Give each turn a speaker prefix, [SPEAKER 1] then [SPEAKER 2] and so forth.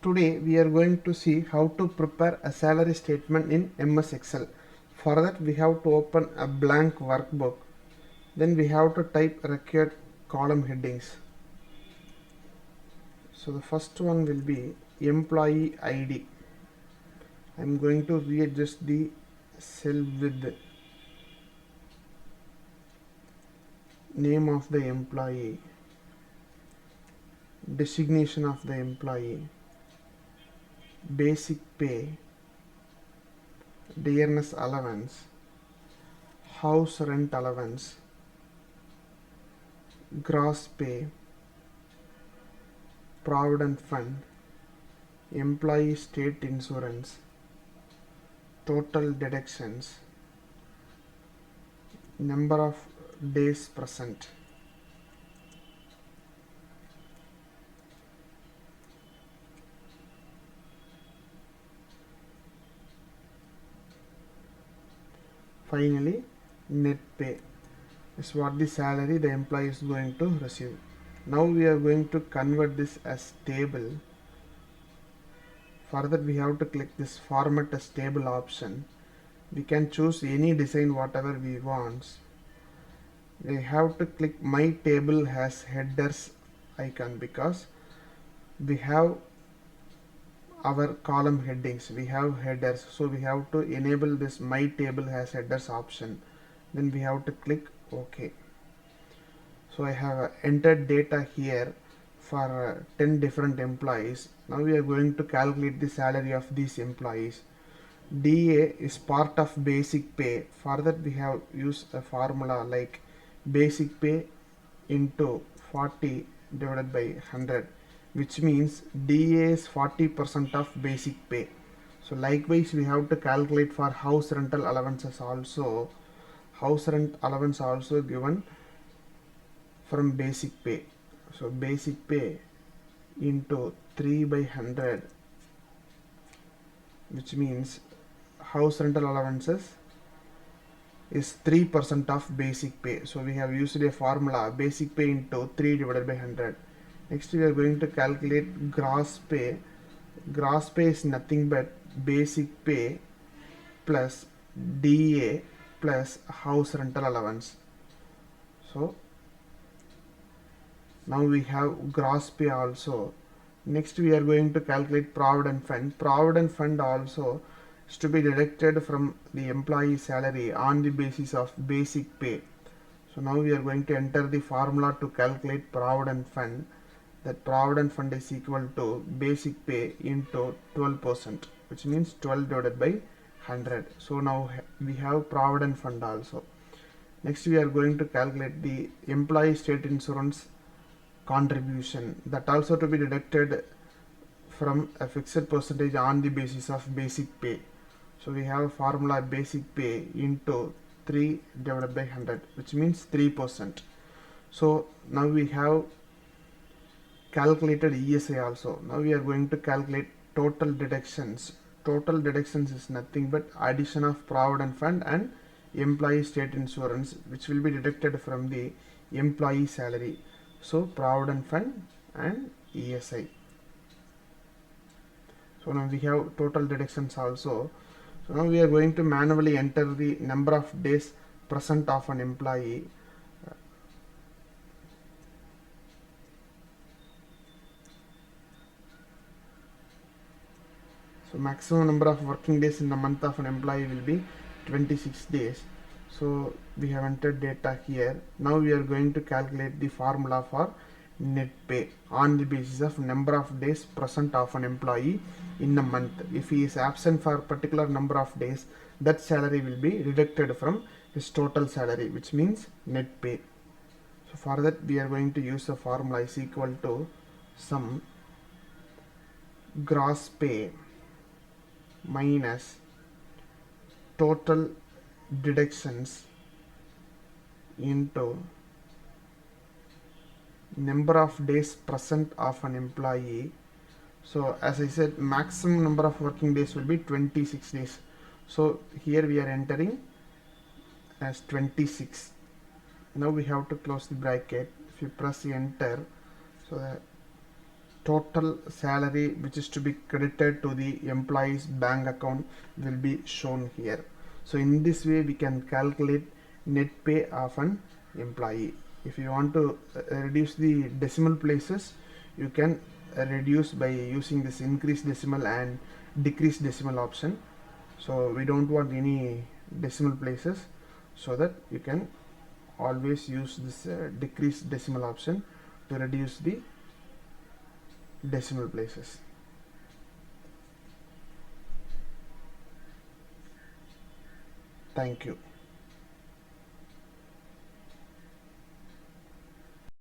[SPEAKER 1] Today we are going to see how to prepare a salary statement in MS Excel. For that we have to open a blank workbook. Then we have to type required column headings. So the first one will be employee ID. I am going to readjust the cell with name of the employee, designation of the employee, basic pay, dearness allowance, house rent allowance, gross pay, provident fund, employee state insurance, total deductions, number of days present. Finally, net pay is what the salary the employee is going to receive. Now we are going to convert this as table. For that we have to click this format as table option. We can choose any design whatever we want. We have to click my table has headers icon because we have our column headings, we have headers, so we have to enable this my table has headers option. Then we have to click OK. So I have entered data here for 10 different employees. Now we are going to calculate the salary of these employees. DA is part of basic pay. For that we have used a formula like basic pay into 40 divided by 100, which means DA is 40% of basic pay. So likewise we have to calculate for house rental allowances also. House rent allowance also given from basic pay. So basic pay into 3 by 100, which means house rental allowances is 3% of basic pay. So we have used a formula basic pay into 3 divided by 100. Next we are going to calculate gross pay. Gross pay is nothing but basic pay plus DA plus house rental allowance. So now we have gross pay also. Next we are going to calculate provident fund. Provident fund also is to be deducted from the employee salary on the basis of basic pay. So now we are going to enter the formula to calculate provident fund. That provident fund is equal to basic pay into 12%, which means 12 divided by 100. So now we have provident fund also. Next we are going to calculate the employee state insurance contribution, that also to be deducted from a fixed percentage on the basis of basic pay. So we have formula basic pay into 3 divided by 100, which means 3%. So now we have calculated ESI also. Now we are going to calculate total deductions. Total deductions is nothing but addition of provident fund and employee state insurance, which will be deducted from the employee salary. So provident fund and ESI. So now we have total deductions also. So now we are going to manually enter the number of days present of an employee. So maximum number of working days in the month of an employee will be 26 days. So we have entered data here. Now we are going to calculate the formula for net pay on the basis of number of days present of an employee in a month. If he is absent for a particular number of days, that salary will be deducted from his total salary, which means net pay. So for that we are going to use the formula is equal to sum gross pay minus total deductions into number of days present of an employee. So as I said, maximum number of working days will be 26 days. So here we are entering as 26. Now we have to close the bracket. If you press enter, so that total salary which is to be credited to the employee's bank account will be shown here. So in this way we can calculate net pay of an employee. If you want to reduce the decimal places, you can reduce by using this increase decimal and decrease decimal option. So we don't want any decimal places, so that you can always use this decrease decimal option to reduce the decimal places. Thank you.